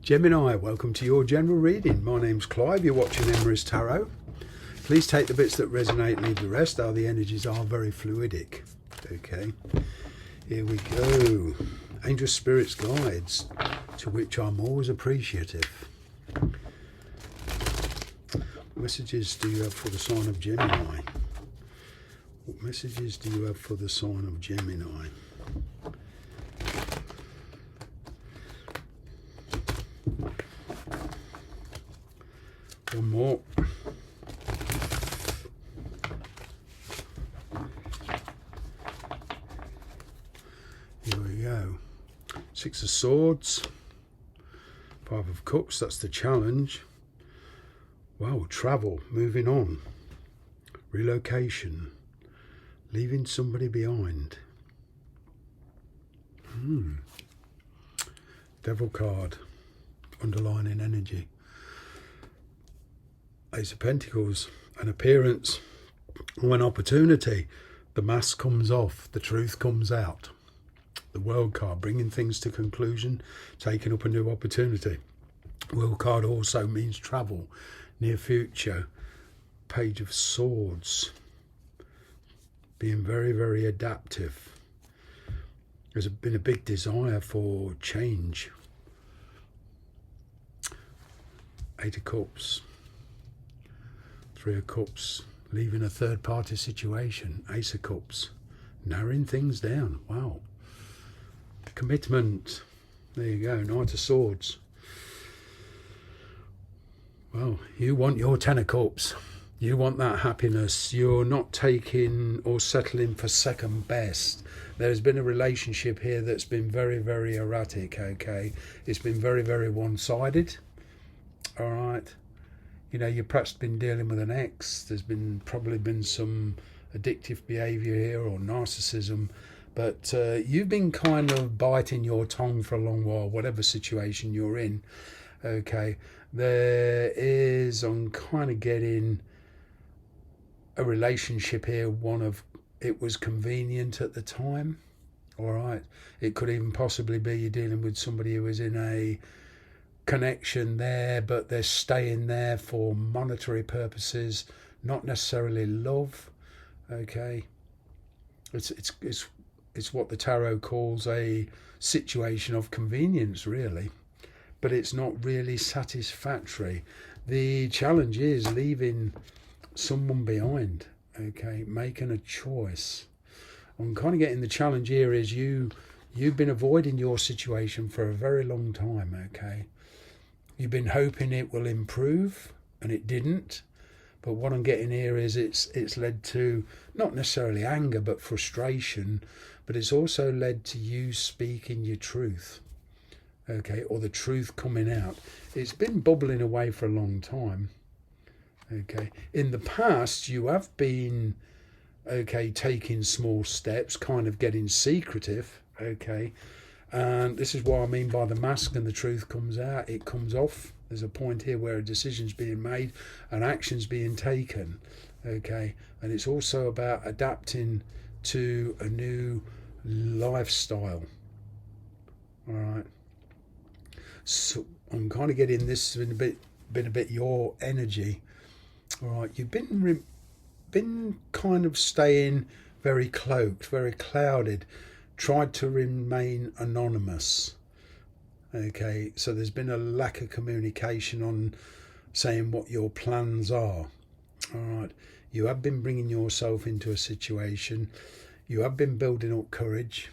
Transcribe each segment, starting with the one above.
Gemini, welcome to your general reading. My name's Clive, you're watching Emrys Tarot. Please take the bits that resonate, leave the rest. The energies are very fluidic. Okay, here we go. Angel spirits guides, to which I'm always appreciative. What messages do you have for the sign of Gemini? What messages do you have for the sign of Gemini? One more. Here we go. Six of Swords. Five of Cups, that's the challenge. Wow, travel, moving on. Relocation. Leaving somebody behind. Devil card. Underlining energy. Ace of Pentacles, an appearance or an opportunity. The mask comes off, the truth comes out. The World card, bringing things to conclusion, taking up a new opportunity. World card also means travel, near future. Page of Swords, being very, very adaptive. There's been a big desire for change. Eight of Cups. Three of Cups, leaving a third party situation. Ace of Cups, narrowing things down. Wow. Commitment. There you go. Knight of Swords. Well, you want your Ten of Cups. You want that happiness. You're not taking or settling for second best. There's been a relationship here that's been very, very erratic, okay? It's been very, very one-sided. All right. You know, you've perhaps been dealing with an ex. There's probably been some addictive behaviour here or narcissism. But you've been kind of biting your tongue for a long while, whatever situation you're in. Okay, I'm kind of getting a relationship here, it was convenient at the time. All right, it could even possibly be you're dealing with somebody who is in a connection there, but they're staying there for monetary purposes, not necessarily love. Okay, it's what the tarot calls a situation of convenience, really, but it's not really satisfactory. The challenge is leaving someone behind. Okay, making a choice. I'm kind of getting the challenge here is you've been avoiding your situation for a very long time. Okay, you've been hoping it will improve, and it didn't. But what I'm getting here is it's led to not necessarily anger, but frustration. But it's also led to you speaking your truth, okay, or the truth coming out. It's been bubbling away for a long time, okay. In the past, you have been, okay, taking small steps, kind of getting secretive, okay. And this is what I mean by the mask and the truth comes out. It comes off. There's a point here where a decision's being made and action's being taken, okay. And it's also about adapting to a new lifestyle. All right. So I'm kind of getting this been a bit your energy. All right. You've been kind of staying very cloaked, very clouded. Tried to remain anonymous. Okay, so there's been a lack of communication on saying what your plans are. All right, you have been bringing yourself into a situation. You have been building up courage.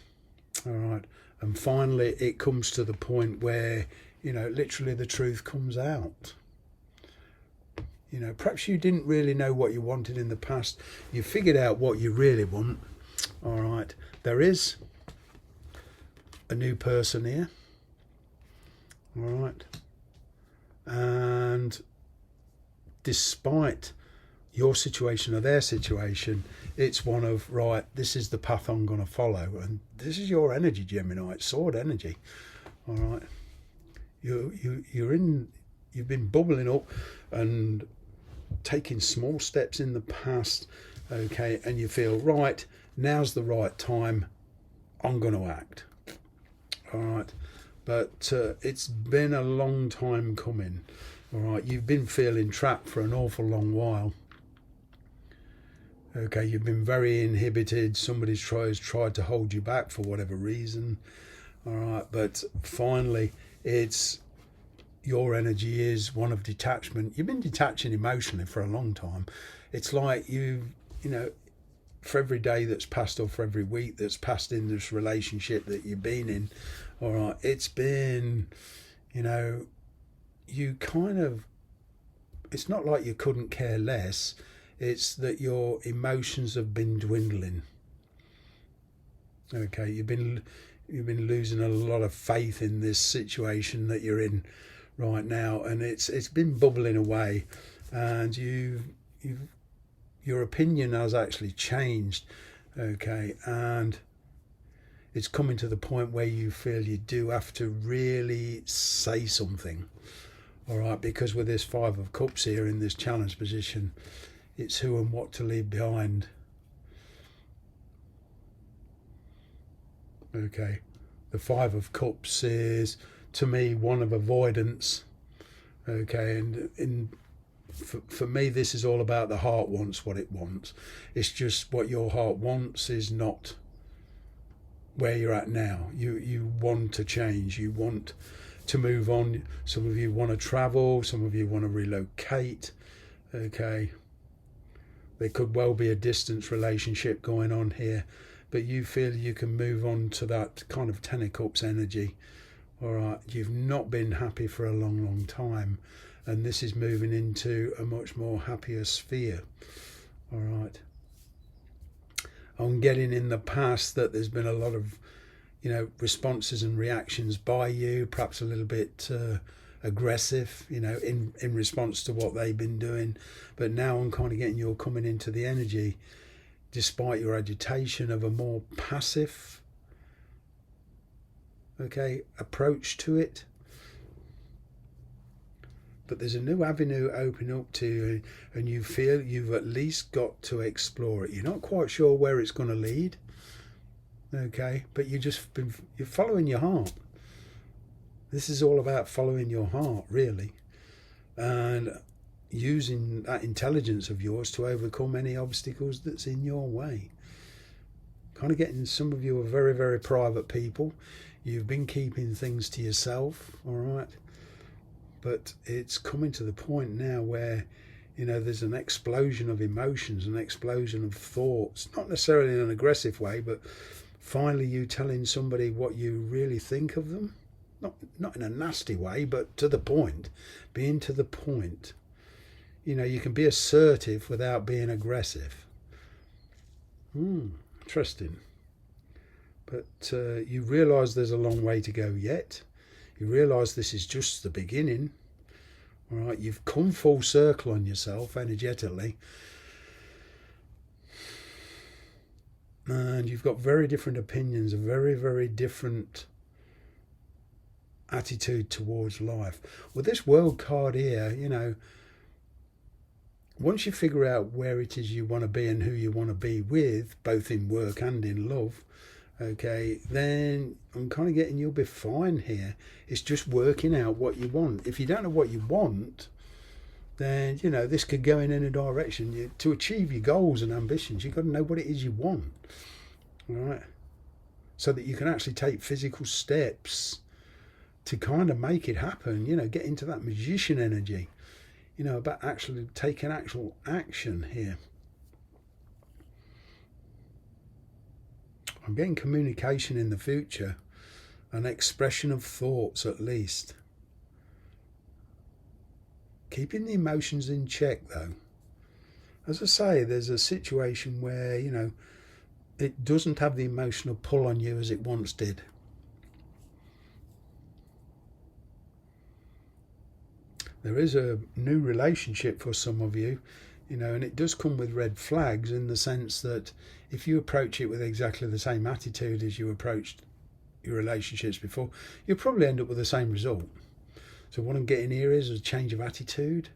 All right, and finally it comes to the point where, you know, literally the truth comes out. You know, perhaps you didn't really know what you wanted in the past. You figured out what you really want. All right, there is a new person here. All right, and despite your situation or their situation, it's one of, right, this is the path I'm going to follow. And this is your energy, Gemini. It's sword energy. All right, you've been bubbling up and taking small steps in the past, okay, and you feel, right, now's the right time, I'm going to act. All right, but it's been a long time coming. All right, you've been feeling trapped for an awful long while. Okay, you've been very inhibited. Somebody's tried to hold you back for whatever reason. All right, but finally, it's your energy is one of detachment. You've been detaching emotionally for a long time. It's like you know, for every day that's passed or for every week that's passed in this relationship that you've been in, all right, it's been, you know, you kind of, it's not like you couldn't care less. It's that your emotions have been dwindling. Okay, you've been losing a lot of faith in this situation that you're in right now, and it's been bubbling away, and your opinion has actually changed. Okay, and it's coming to the point where you feel you do have to really say something. All right, because with this Five of Cups here in this challenge position, it's who and what to leave behind. Okay, the Five of Cups is, to me, one of avoidance. Okay, and for me, this is all about the heart wants what it wants. It's just what your heart wants is not where you're at now. You want to change. You want to move on. Some of you want to travel. Some of you want to relocate. Okay, there could well be a distance relationship going on here, but you feel you can move on to that kind of Ten of Cups energy. All right, you've not been happy for a long time, and this is moving into a much more happier sphere. All right, I'm getting in the past that there's been a lot of, you know, responses and reactions by you, perhaps a little bit aggressive, you know, in response to what they've been doing. But now I'm kind of getting you're coming into the energy, despite your agitation, of a more passive, okay, approach to it. But there's a new avenue opening up to you, and you feel you've at least got to explore it. You're not quite sure where it's going to lead, okay, but you're following your heart. This is all about following your heart, really, and using that intelligence of yours to overcome any obstacles that's in your way. Kind of getting, some of you are very, very private people. You've been keeping things to yourself, all right? But it's coming to the point now where, you know, there's an explosion of emotions, an explosion of thoughts, not necessarily in an aggressive way, but finally you telling somebody what you really think of them. Not in a nasty way, but to the point, being to the point. You know, you can be assertive without being aggressive. Interesting. But you realise there's a long way to go yet. You realise this is just the beginning. All right, you've come full circle on yourself energetically. And you've got very different opinions, a very, very different attitude towards life. With this World card here, you know, once you figure out where it is you want to be and who you want to be with, both in work and in love, okay, then I'm kind of getting you'll be fine here. It's just working out what you want. If you don't know what you want, then, you know, this could go in any direction. To achieve your goals and ambitions, you've got to know what it is you want, all right, so that you can actually take physical steps to kind of make it happen, you know, get into that magician energy, you know, about actually taking actual action here. I'm getting communication in the future, an expression of thoughts at least. Keeping the emotions in check though. As I say, there's a situation where, you know, it doesn't have the emotional pull on you as it once did. There is a new relationship for some of you, you know, and it does come with red flags in the sense that if you approach it with exactly the same attitude as you approached your relationships before, you'll probably end up with the same result. So what I'm getting here is a change of attitude.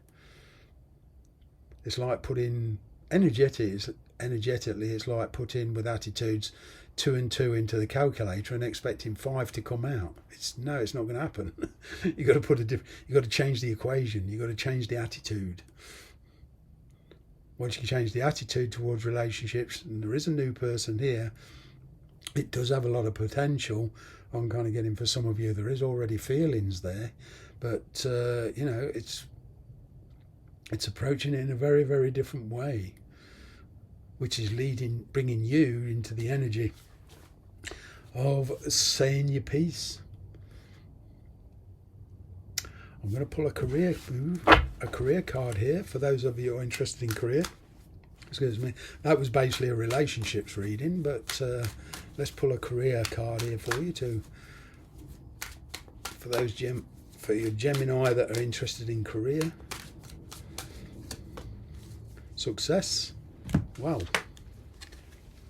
It's like putting energetically, it's like putting with attitudes 2 and 2 into the calculator and expecting 5 to come out. It's not going to happen. You got to change the equation. You got to change the attitude. Once you change the attitude towards relationships, and there is a new person here, it does have a lot of potential. I'm kind of getting, for some of you, there is already feelings there, but it's approaching it in a very, very different way, which is bringing you into the energy of saying your piece. I'm going to pull a career card here for those of you who are interested in career. Excuse me. That was basically a relationships reading, but let's pull a career card here for you too. For your Gemini that are interested in career. Success. Wow.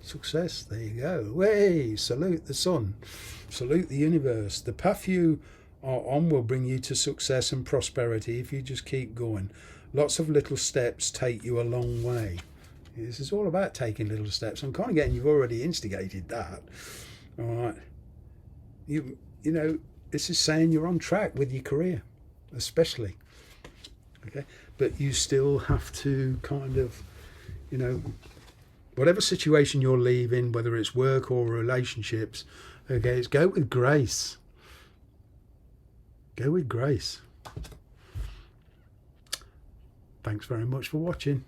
Success. There you go. Way. Salute the sun. Salute the universe. The path you are on will bring you to success and prosperity if you just keep going. Lots of little steps take you a long way. This is all about taking little steps. I'm kind of getting you've already instigated that. All right. You know, this is saying you're on track with your career, especially. Okay. But you still have to kind of, whatever situation you're leaving, whether it's work or relationships, okay, it's go with grace. Go with grace. Thanks very much for watching.